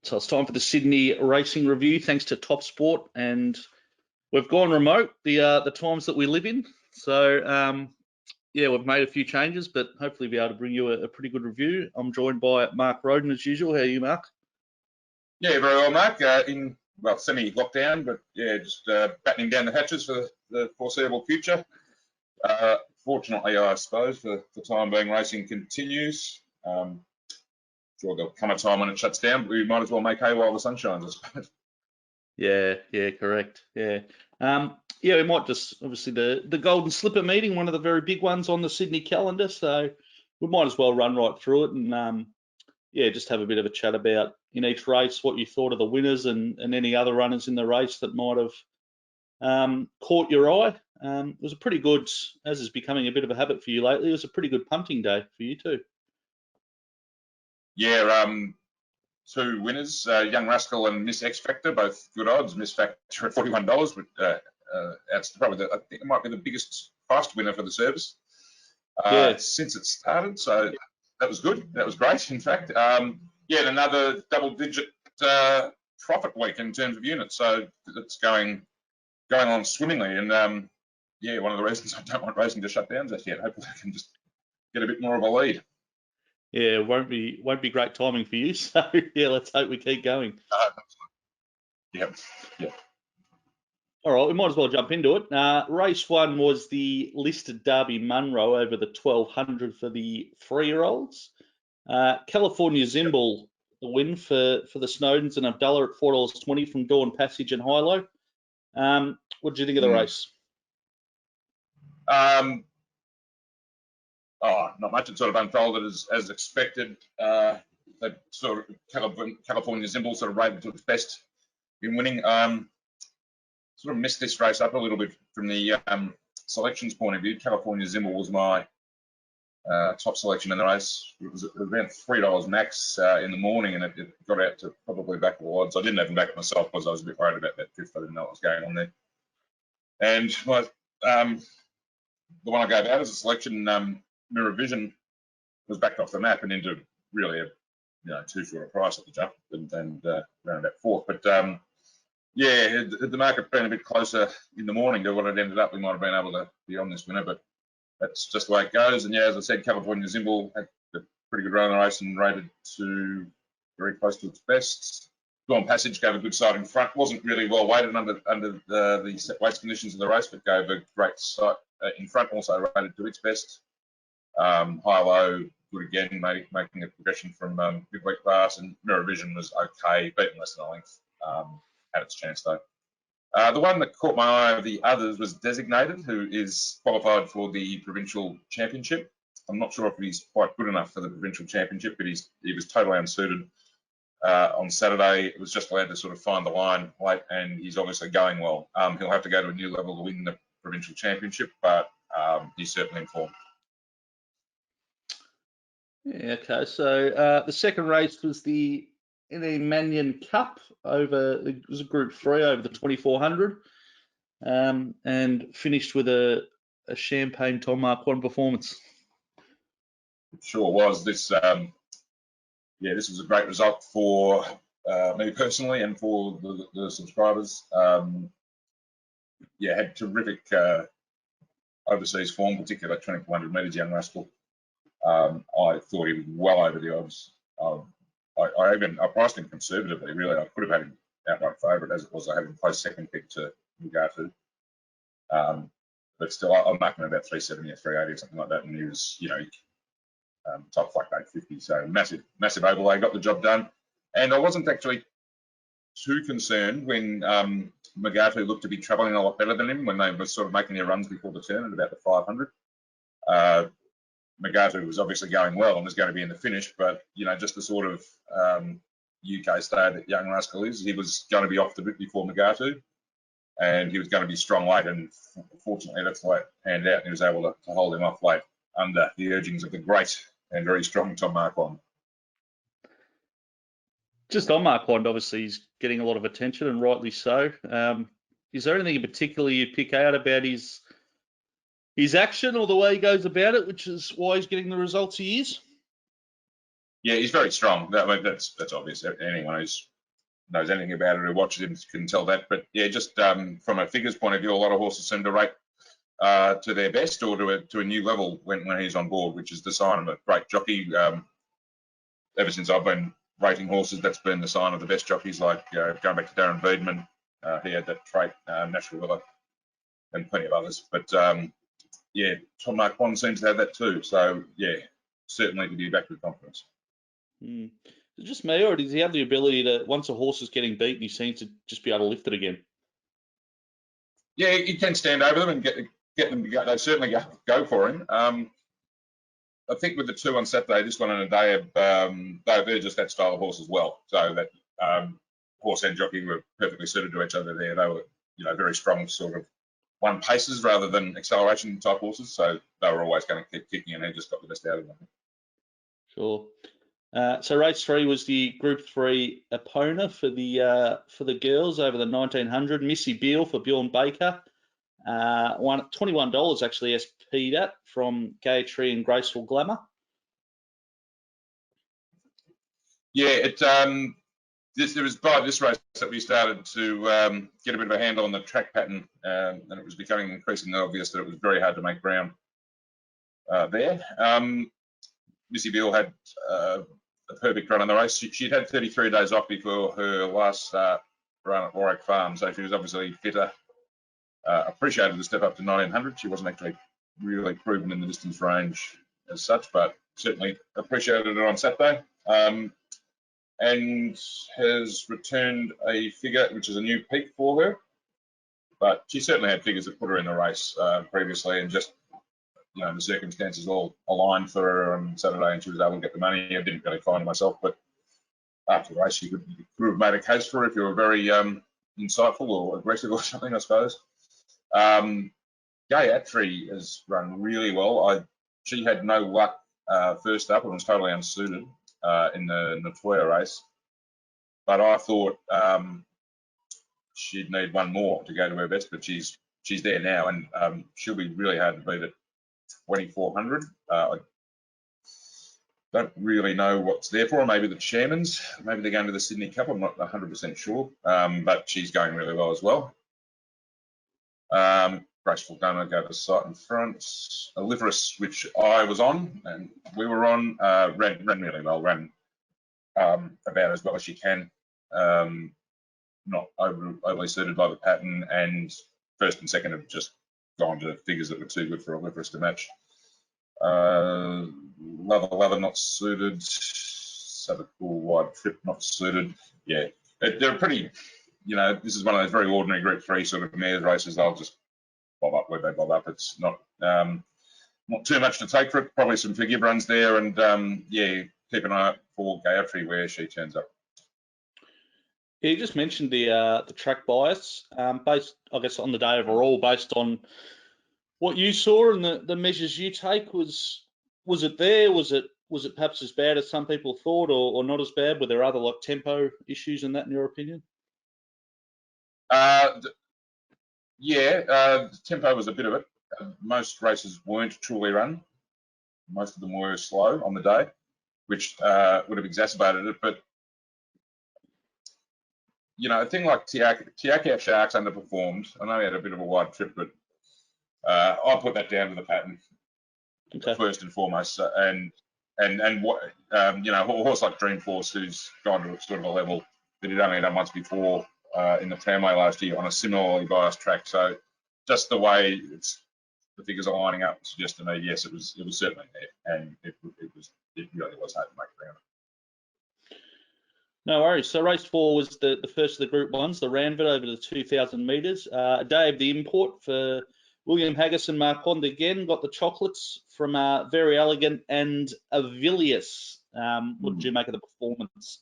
So it's time for the Sydney Racing Review, thanks to Top Sport, and we've gone remote the times that we live in. So yeah, we've made a few changes, but hopefully be able to bring you a pretty good review. I'm joined by Mark Rhoden as usual. How are you, Mark? Yeah, very well, Mark. In semi-lockdown, but yeah, just battening down the hatches for the foreseeable future. Fortunately, I suppose, for the time being, racing continues. Sure, there'll come a time when it shuts down, but we might as well make hay while the sun shines, I suppose. Yeah, correct. Yeah. Yeah, we might just, obviously, the Golden Slipper meeting, one of the very big ones on the Sydney calendar, so we might as well run right through it and yeah, just have a bit of a chat about in each race what you thought of the winners and any other runners in the race that might have caught your eye. It was a pretty good, as is becoming a bit of a habit for you lately, it was a pretty good punting day for you too. Yeah, two winners, Young Rascal and Miss X Factor, both good odds. Miss Factor at $41, but that's probably I think it might be the biggest fast winner for the service since it started. So that was good. That was great. In fact, yeah, and another double-digit profit week in terms of units. So it's going on swimmingly. And yeah, one of the reasons I don't want racing to shut down just yet. Hopefully, I can just get a bit more of a lead. Yeah, it won't be great timing for you. So yeah, let's hope we keep going. Yep. All right, we might as well jump into it. Race one was the listed Derby Munro over the 1200 for the 3-year-olds. California Zimble, the win for the Snowdens and Abdullah at $4.20 from Dawn Passage and Hilo. What did you think of the race? Not much. It sort of unfolded as expected. They sort of California Zimble sort of rated to its best in winning. Sort of missed this race up a little bit from the selections point of view. California Zimble was my top selection in the race. It was around $3 max in the morning, and it got out to probably back the odds. I didn't even back it myself because I was a bit worried about that fifth. I didn't know what was going on there. And the one I gave out as a selection, Mirror Vision, was backed off the map and into really a too short a price at the jump and around about fourth. But yeah, had the market been a bit closer in the morning to what it ended up, we might have been able to be on this winner, but that's just the way it goes. And yeah, as I said, California Zimble had a pretty good run in the race and rated to very close to its best. Dawn Passage gave a good side in front. Wasn't really well weighted under the set weight conditions of the race, but gave a great side in front, also rated to its best. High-low, good again, making a progression from midweek class, and Mirror Vision was okay, beaten less than a length. Had its chance though. The one that caught my eye of the others was Designated, who is qualified for the provincial championship. I'm not sure if he's quite good enough for the provincial championship, but he was totally unsuited on Saturday. It was just allowed to sort of find the line late, and he's obviously going well. He'll have to go to a new level to win the provincial championship, but he's certainly in form. Yeah, okay. So the second race was the Mannion Cup it was a Group 3 over the 2400, and finished with a champagne Tom Mark 1 performance. It sure was. This this was a great result for me personally and for the subscribers. Yeah, had terrific overseas form, particularly at 2400 metres, Young Rascal. I thought he was well over the odds. I priced him conservatively, really. I could have had him outright favourite as it was. I had him close second pick to Mugatu. But still, I'm marking about 370 or 380 or something like that, and he was, top flat 850. So massive overlay, got the job done. And I wasn't actually too concerned when Mugatu looked to be travelling a lot better than him when they were sort of making their runs before the turn at about the 500. Mugatu was obviously going well and was going to be in the finish, but just the sort of UK stay that Young Rascal is, he was going to be off the bit before Mugatu, and he was going to be strong late, and fortunately that's the way it panned out, and he was able to hold him off late under the urgings of the great and very strong Tom Mark Rhoden. Just on Mark Rhoden, obviously he's getting a lot of attention, and rightly so. Is there anything in particular you pick out about his action or the way he goes about it, which is why he's getting the results he is? Yeah, he's very strong. I mean, that's obvious. Anyone who's knows anything about it or watches him can tell that. But yeah, just from a figures point of view, a lot of horses seem to rate to their best or to a new level when he's on board, which is the sign of a great jockey. Ever since I've been rating horses, that's been the sign of the best jockeys, like going back to Darren Beedman. He had that trait, Natural Weather, and plenty of others. But yeah, Tom Mark Rhoden seems to have that too. So yeah, certainly to be back with confidence. Is it just me, or does he have the ability to, once a horse is getting beaten, he seems to just be able to lift it again? Yeah, he can stand over them and get them to go. They certainly go for him. I think with the two on Saturday, this one and a day, they're just that style of horse as well. So that horse and jockey were perfectly suited to each other there. They were, very strong sort of one paces rather than acceleration type horses. So they were always going to keep kicking, and he just got the best out of them. Sure. So race 3 was the Group 3 Epona for the girls over the 1900. Missy Beale for Bjorn Baker. Won at $21 actually SP'd at from Gayatri and Graceful Glamour. Yeah, it was by this race that we started to get a bit of a handle on the track pattern, and it was becoming increasingly obvious that it was very hard to make ground there. Missy Beale had a perfect run on the race. She'd had 33 days off before her last run at Warwick Farm, so she was obviously fitter. Appreciated the step up to 1900. She wasn't actually really proven in the distance range as such, but certainly appreciated it on Saturday. And has returned a figure which is a new peak for her. But she certainly had figures that put her in the race previously, and just the circumstances all aligned for her on Saturday, and she was able to get the money. I didn't really find it myself, but after the race, you could have made a case for it if you were very insightful or aggressive or something, I suppose. Gayatri has run really well. She had no luck first up and was totally unsuited in the Natoya race, but I thought she'd need one more to go to her best, but she's there now, and she'll be really hard to beat at 2400. I don't really know what's there for her. Maybe the chairman's, maybe they're going to the Sydney Cup. I'm not 100% sure, but she's going really well as well. Graceful Glamour go to sight in front. Oliverus, which I was on and we were on, ran really well, ran about as well as she can. Not overly suited by the pattern, and first and second have just gone to figures that were too good for Oliverus to match. Lover not suited. Sabacool Wide Trip not suited. Yeah, they're pretty. This is one of those very ordinary Group 3 sort of mares races. They'll just bob up where they bob up. It's not too much to take for it. Probably some forgive runs there, and keep an eye out for Gayatri where she turns up. Yeah, you just mentioned the track bias, based, I guess, on the day overall, based on what you saw and the measures you take. Was it there? Was it perhaps as bad as some people thought, or not as bad? Were there other like tempo issues in that, in your opinion? Tempo was a bit of it. Most races weren't truly run. Most of them were slow on the day, which would have exacerbated it. But a thing like Tiaki Sharks underperformed. I know he had a bit of a wide trip, but I put that down to the pattern first and foremost. And what a horse like Dreamforce, who's gone to sort of a level that he'd only done once before in the tramway last year on a similarly biased track. So just the way the figures are lining up suggests to me, yes, it was certainly there, and it really was hard to make ground. No worries. So race 4 was the first of the Group 1s, the Ranvid over the 2,000 metres. A day of the import for William Haggis and Mark Rhoden again. Got the chocolates from Very Elegant and Avilius. What did you make of the performance?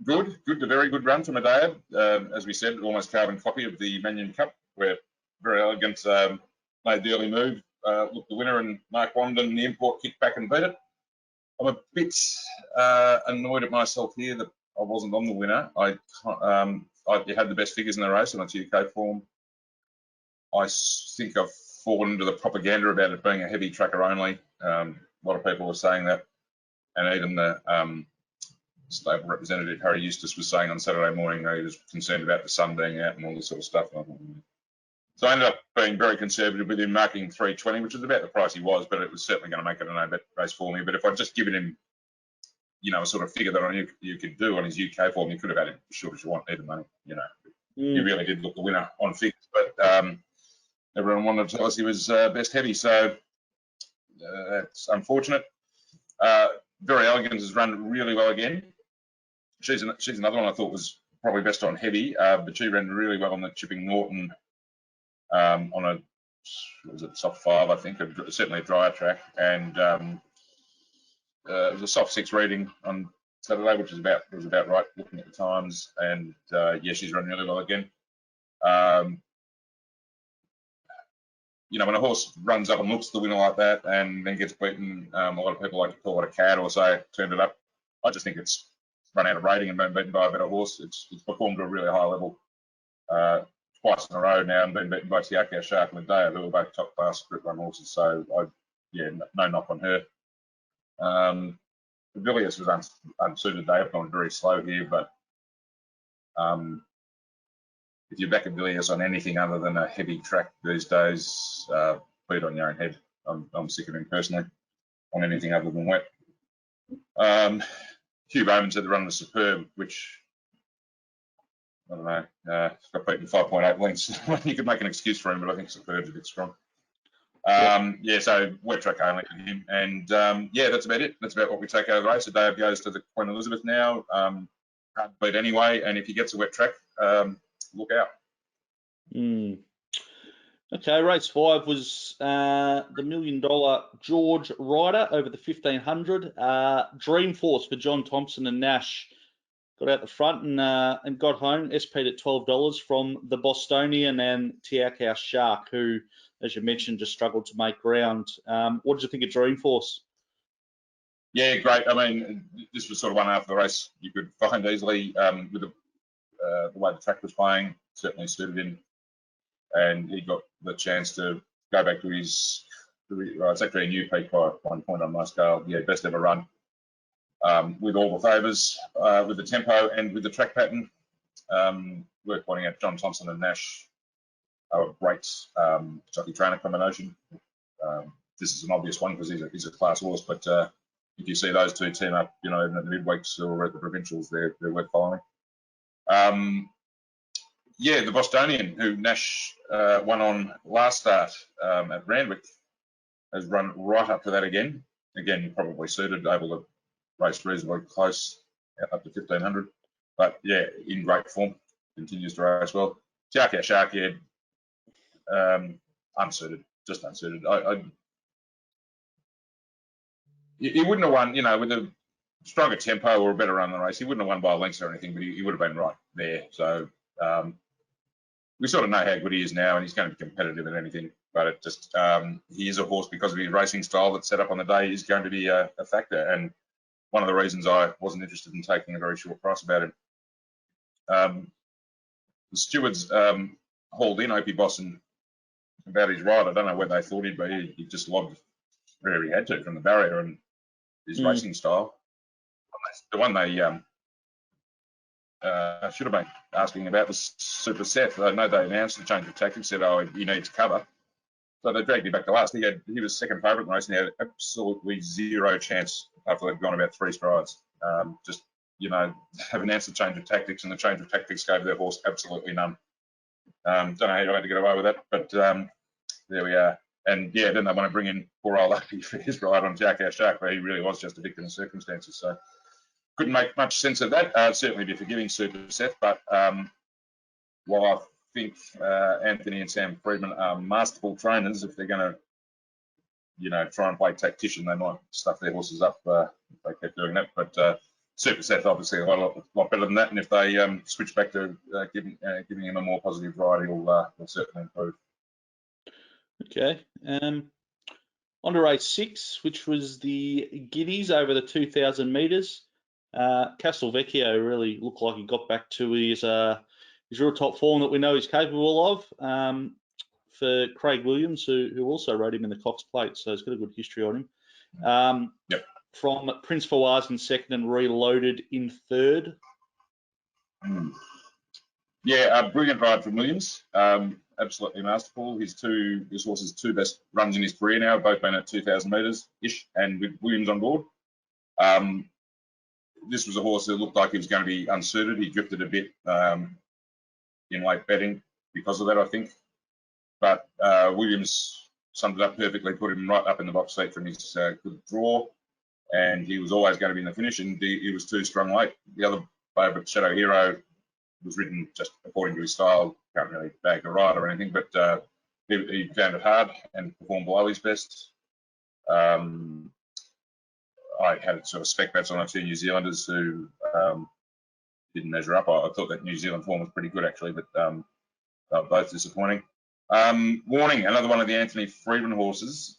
Good to very good run from Adea. As we said, almost carbon copy of the Manion Cup, where Very Elegant made the early move, looked the winner, and Mark Rhoden and the import kicked back and beat it. I'm a bit annoyed at myself here that I wasn't on the winner. I had the best figures in the race on its UK form. I think I've fallen into the propaganda about it being a heavy tracker only. A lot of people were saying that, and even the stable representative Harry Eustace was saying on Saturday morning he was concerned about the sun being out and all this sort of stuff. So I ended up being very conservative with him, marking 320, which is about the price he was, but it was certainly going to make it a no-bet race for me. But if I'd just given him, a sort of figure that I knew you could do on his UK form, you could have had it as short as you want, either money. He really did look the winner on figures, but everyone wanted to tell us he was best heavy, so that's unfortunate. Very Elegant has run really well again. She's another one I thought was probably best on heavy, but she ran really well on the Chipping Norton on a soft 5, I think, certainly a drier track, and it was a soft 6 reading on Saturday, which was about right looking at the times, and she's run really well again. When a horse runs up and looks the winner like that and then gets beaten, a lot of people like to call it a cad or say it turned it up. I just think it's run out of rating and been beaten by a better horse. It's performed to a really high level twice in a row now and been beaten by Tiaka, Shark and Medea, who are both top class Group 1 horses. So, no knock on her. Villiers was unsuited. They have gone very slow here, but if you back a Villiers on anything other than a heavy track these days, put it on your own head. I'm sick of him personally on anything other than wet. Hugh Bowman said the run was superb, which I don't know. Got beaten 5.8 lengths. You could make an excuse for him, but I think superb's a bit strong. So wet track only for him, and that's about it. That's about what we take out of the race. So Dave goes to the Queen Elizabeth now. Hard to beat anyway, and if he gets a wet track, look out. Okay, race 5 was the $1 million George Rider over the 1500. Dreamforce for John Thompson and Nash got out the front and got home. SP'd at $12 from the Bostonian and Tiakau Shark, who, as you mentioned, just struggled to make ground. What did you think of Dreamforce? Yeah, great. I mean, this was sort of one after the race you could find easily with the way the track was playing. Certainly suited him, and he got the chance to go back to his. It's actually a new peak by 1 point on my scale. Yeah, best ever run with all the favours, with the tempo and with the track pattern. Worth pointing out John Thompson and Nash are a great jockey trainer combination. This is an obvious one because he's a class horse, but if you see those two team up, even at the midweeks or at the provincials, they're worth following. The Bostonian, who Nash won on last start at Randwick, has run right up to that again. Again, probably suited, able to race reasonably close up to 1500. But in great form, continues to race well. Tiaka Shark, unsuited, just unsuited. He wouldn't have won, with a stronger tempo or a better run in the race. He wouldn't have won by lengths or anything, but he would have been right there. So we sort of know how good he is now, and he's going to be competitive at anything. But it just he is a horse because of his racing style that's set up on the day. He's going to be a factor, and one of the reasons I wasn't interested in taking a very short price about him. The stewards hauled in Opie Boston about his ride. I don't know where they thought he'd be. He just lobbed where he had to from the barrier, and his racing style. The one they should have been asking about was Super Seth. I know they announced the change of tactics, said, he needs cover. So they dragged him back to last. He was second favourite in the race, and he had absolutely zero chance after they'd gone about 3 strides. Have announced the change of tactics, and the change of tactics gave their horse absolutely none. Don't know how you had to get away with that, but there we are. And then they want to bring in poor old Opie for his ride on Tiakau Shark, but he really was just a victim of circumstances. So couldn't make much sense of that. Certainly be forgiving Super Seth, but while I think Anthony and Sam Friedman are masterful trainers, if they're going to, try and play tactician, they might stuff their horses up if they kept doing that. But Super Seth obviously a lot better than that, and if they switch back to giving him a more positive ride, he'll certainly improve. Okay. On to race 6, which was the Guineas over the 2,000 metres. Castelvecchio really looked like he got back to his real top form that we know he's capable of. For Craig Williams, who also rode him in the Cox Plate, so he's got a good history on him. from Prince Fawaz in second and Reloaded in third. Yeah, brilliant ride from Williams. Absolutely masterful. His horse's two best runs in his career now have both been at 2,000 metres ish, and with Williams on board. This was a horse that looked like he was going to be unsuited. He drifted a bit in late betting because of that, I think. But Williams summed it up perfectly, put him right up in the box seat from his good draw, and he was always going to be in the finish, and he was too strong late. The other favourite, Shadow Hero, was ridden just according to his style. Can't really bag the ride or anything, but he found it hard and performed below his best. I had sort of spec bets on a few New Zealanders who didn't measure up. I thought that New Zealand form was pretty good actually, but both disappointing. Warning, another one of the Anthony Friedman horses.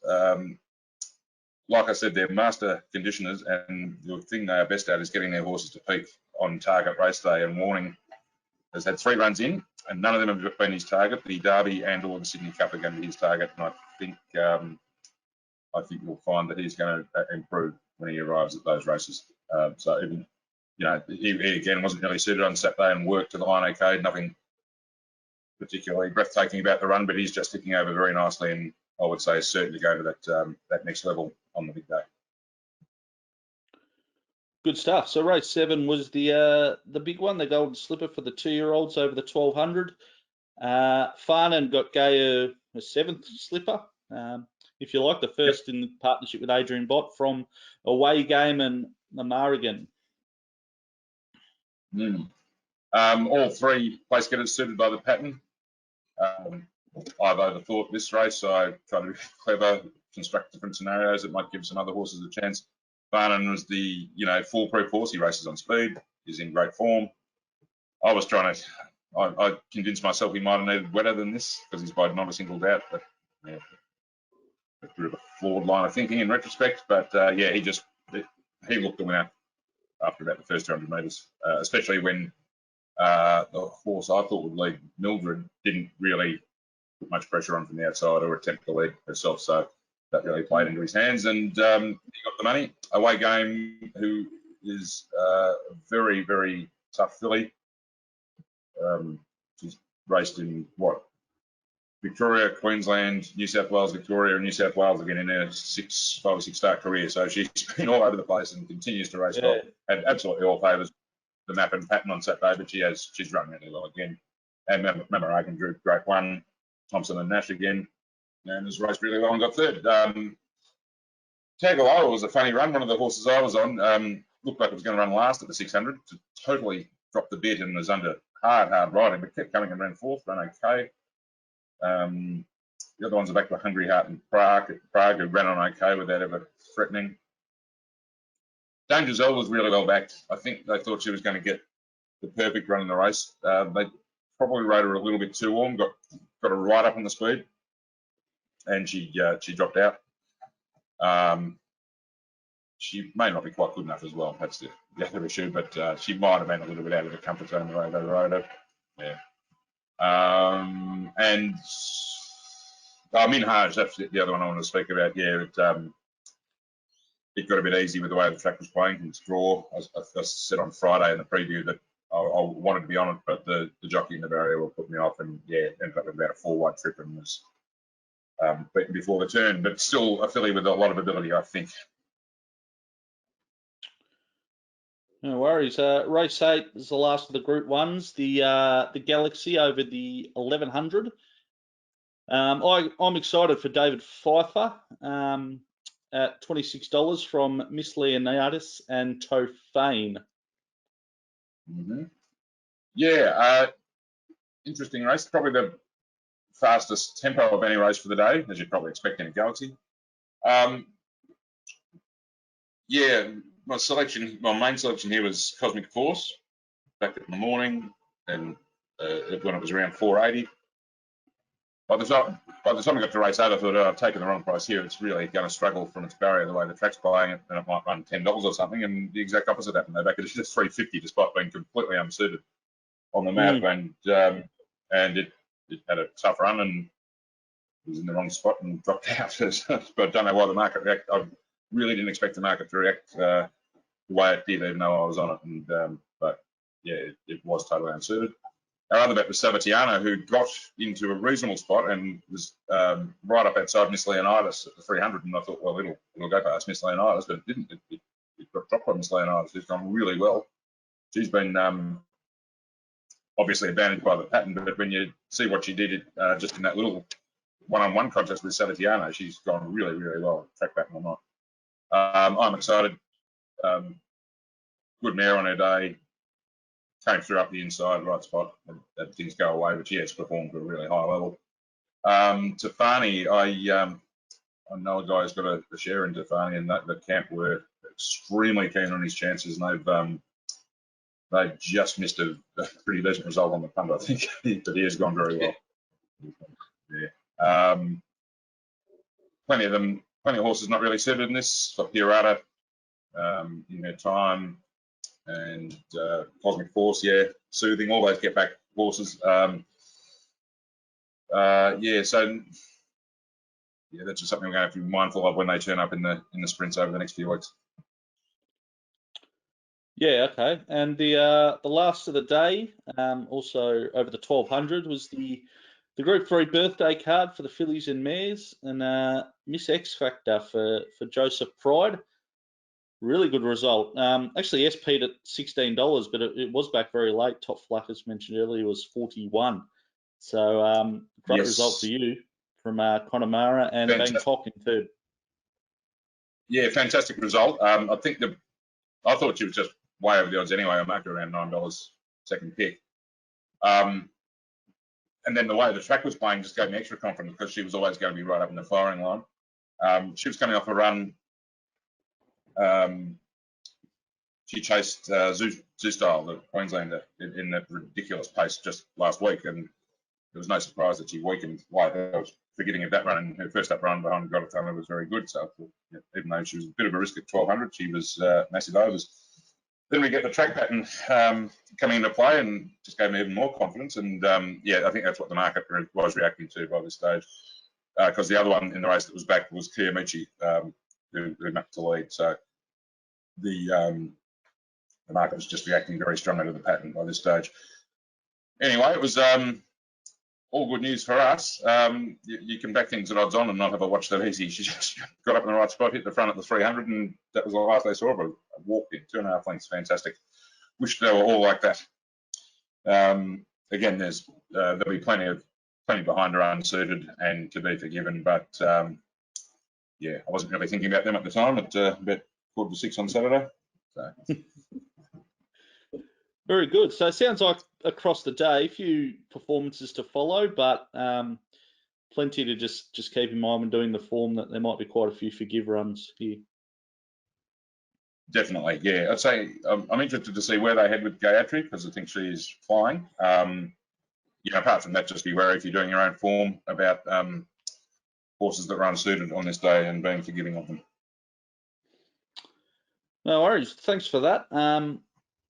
Like I said, they're master conditioners, and the thing they are best at is getting their horses to peak on target race day. And Warning has had 3 runs in, and none of them have been his target. The Derby and or the Sydney Cup are going to be his target, and I think you'll find that he's going to improve when he arrives at those races. So even, he again wasn't really suited on Saturday and worked to the line okay. Nothing particularly breathtaking about the run, but he's just ticking over very nicely, and I would say is certain to go to that next level on the big day. Good stuff. So race 7 was the big one, the Golden Slipper for the 2-year-olds over the 1200. Farnan gave a 7th slipper, if you like, the first in partnership with Adrian Bott from Away Game and the Marigan. All 3 place getters suited by the pattern. I've overthought this race, so I tried to be clever, construct different scenarios that might give some other horses a chance. Farnan was the foolproof horse. He races on speed. He's in great form. I was trying to. I convinced myself he might have needed wetter than this because he's by not a single doubt. But yeah, a bit of a flawed line of thinking in retrospect. But he looked the winner after about the first 200 metres, especially when the horse I thought would lead, Mildred, didn't really put much pressure on from the outside or attempt to lead herself. So that really played into his hands, and he got the money. Away Game, who is a very, very tough filly. She's raced in Victoria, Queensland, New South Wales, Victoria, and New South Wales again in her 5 or 6 start career. So she's been all over the place and continues to race well. Had absolutely all favours the map and pattern on Saturday, but she's run really well again. And Memorandum drew great one. Thompson and Nash again, and has raced really well and got third. Tagaloa was a funny run. One of the horses I was on looked like it was going to run last at the 600. Totally dropped the bit and was under hard riding, but kept coming and ran 4th, ran okay. The other ones are back to Hungry Heart and Prague, who ran on okay without ever threatening. Danger Zell was really well backed. I think they thought she was going to get the perfect run in the race. They probably rode her a little bit too warm, got her right up on the speed, and she dropped out. She may not be quite good enough as well. That's the other issue, but she might have been a little bit out of her comfort zone the way they rode her. Yeah. And Minhaj, that's the other one I wanted to speak about. Yeah, it got a bit easy with the way the track was playing from its draw. I said on Friday in the preview that I wanted to be on it, but the jockey in the barrier will put me off, and ended up with about a 4-wide trip and was beaten before the turn, but still a filly with a lot of ability, I think. No worries. Race 8 is the last of the Group 1s, the Galaxy over the 1100. I'm excited for David Pfeiffer at $26 from Miss Leonidas and Tofane. Yeah, interesting race. Probably the fastest tempo of any race for the day, as you'd probably expect in a Galaxy. My main selection here was Cosmic Force, back in the morning, and when it was around 480. By the time I got to race 8, I thought, I've taken the wrong price here. It's really going to struggle from its barrier the way the track's playing it, and it might run $10 or something. And the exact opposite happened. They back it just $3.50 despite being completely unsuited on the map, and it had a tough run and was in the wrong spot and dropped out. But I don't know why the market reacted. really didn't expect the market to react the way it did, even though I was on it. And but yeah, it was totally unsuited. Our other bet was Sabatiano, who got into a reasonable spot and was right up outside Miss Leonidas at the 300. And I thought, well, it'll go past Miss Leonidas, but it didn't. It got dropped by Miss Leonidas, who's gone really well. She's been obviously advantaged by the pattern, but when you see what she did just in that little one-on-one contest with Sabatiano, she's gone really, really well, track pattern or not. I'm excited. Good mare on her day. Came through up the inside, right spot. That things go away, but yes, performed to a really high level. Tefani, I know a guy who's got a share in Tefani, and the camp were extremely keen on his chances, and they've just missed a pretty decent result on the punter, I think, but he has gone very well. Yeah. Plenty of horses not really suited in this. Got Pirata in her time, and Cosmic Force, yeah, Soothing, all those get back horses. Yeah, so yeah, that's just something we're going to have to be mindful of when they turn up in the sprints over the next few weeks. Yeah, okay. And the last of the day, also over the 1200, was the Group 3 birthday card for the fillies and mares, and Miss X Factor for Joseph Pride. Really good result. Actually, SP'd at $16, but it was back very late. Top Fluck, as mentioned earlier, was 41. So great result for you from Connemara and Bangkok in third. Yeah, fantastic result. I thought she was just way over the odds anyway. I marked her around $9 second pick. And then the way the track was playing just gave me extra confidence because she was always going to be right up in the firing line. She was coming off a run. She chased Zoo Style, the Queenslander, in that ridiculous pace just last week, and there was no surprise that she weakened. I was forgetting of that run, and her first up run behind Godotana was very good. So even though she was a bit of a risk at 1200, she was massive overs. Then we get the track pattern coming into play, and just gave me even more confidence. And yeah, I think that's what the market was reacting to by this stage, because the other one in the race that was back was Kiyomichi, who mapped to lead. So the market was just reacting very strongly to the pattern by this stage. Anyway, it was all good news for us. You can back things at odds on and not have a watch that easy. She just got up in the right spot, hit the front at the 300, and that was the last they saw of her. Walked in 2.5 lengths, fantastic. Wish they were all like that. Again, there'll be plenty behind her unsuited and to be forgiven, but yeah, I wasn't really thinking about them at the time. At about 5:45 on Saturday. So. Very good. So it sounds like across the day, a few performances to follow, but plenty to just keep in mind when doing the form that there might be quite a few forgive runs here. Definitely, yeah. I'd say I'm interested to see where they head with Gayatri because I think she's flying. Apart from that, just be wary if you're doing your own form about horses that are unsuited on this day and being forgiving of them. No worries. Thanks for that.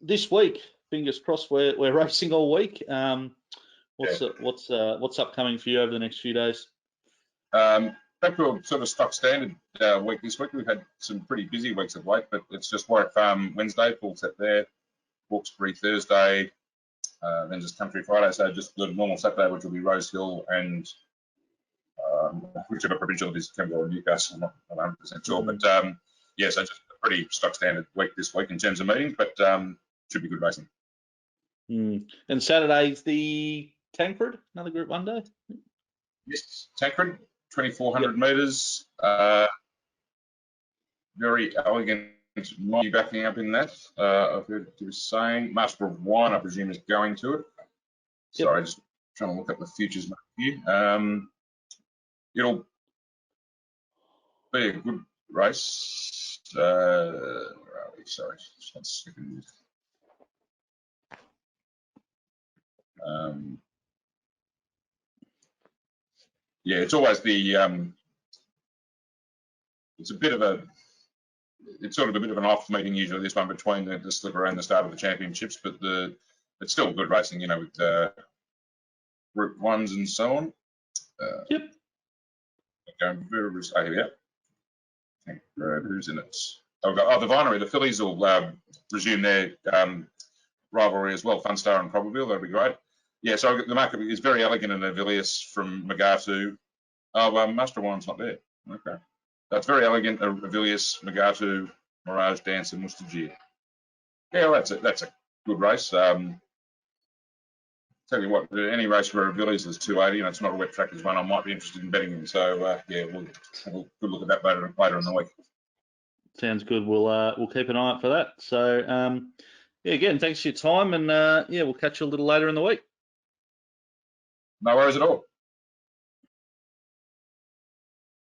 This week, fingers crossed, we're racing all week. What's upcoming for you over the next few days? Back to a sort of stock standard week this week. We've had some pretty busy weeks of late, but it's just Warwick Farm Wednesday, full set there. Hawkesbury Thursday, then just Country Friday. So just the normal Saturday, which will be Rosehill and whichever provincial it is, Campbell or Newcastle. I'm not 100% sure, but yeah, so just a pretty stock standard week this week in terms of meetings, but should be good racing. And Saturday's the Tancred, another Group 1 day? Yes, Tancred, 2,400 metres. Very elegant, might be backing up in that. I've heard you were saying Master of Wine, I presume, is going to it. Yep. Sorry, just trying to look up the futures here. It'll be a good race. Sorry, just 1 second. Yeah, it's always the it's sort of a bit of an off meeting usually, this one, between the slipper and the start of the championships, but it's still good racing, with Group 1s and so on. Yep. Going very, here we go. Who's in it? The Vinery, the fillies will resume their rivalry as well. Funstar and Probably, that'll be great. Yeah, so the market is Very Elegant and Avilius from Megatu. Oh, Master Wine's not there. Okay. That's Very Elegant, Avilius, Megatu, Mirage Dance, and Mustajir. Yeah, well, that's a good race. Tell you what, any race where Avilius is 280 and it's not a wet track is one I might be interested in betting in. So yeah, we'll have a good look at that later in the week. Sounds good. We'll keep an eye out for that. So yeah, again, thanks for your time, and yeah, we'll catch you a little later in the week. No worries at all.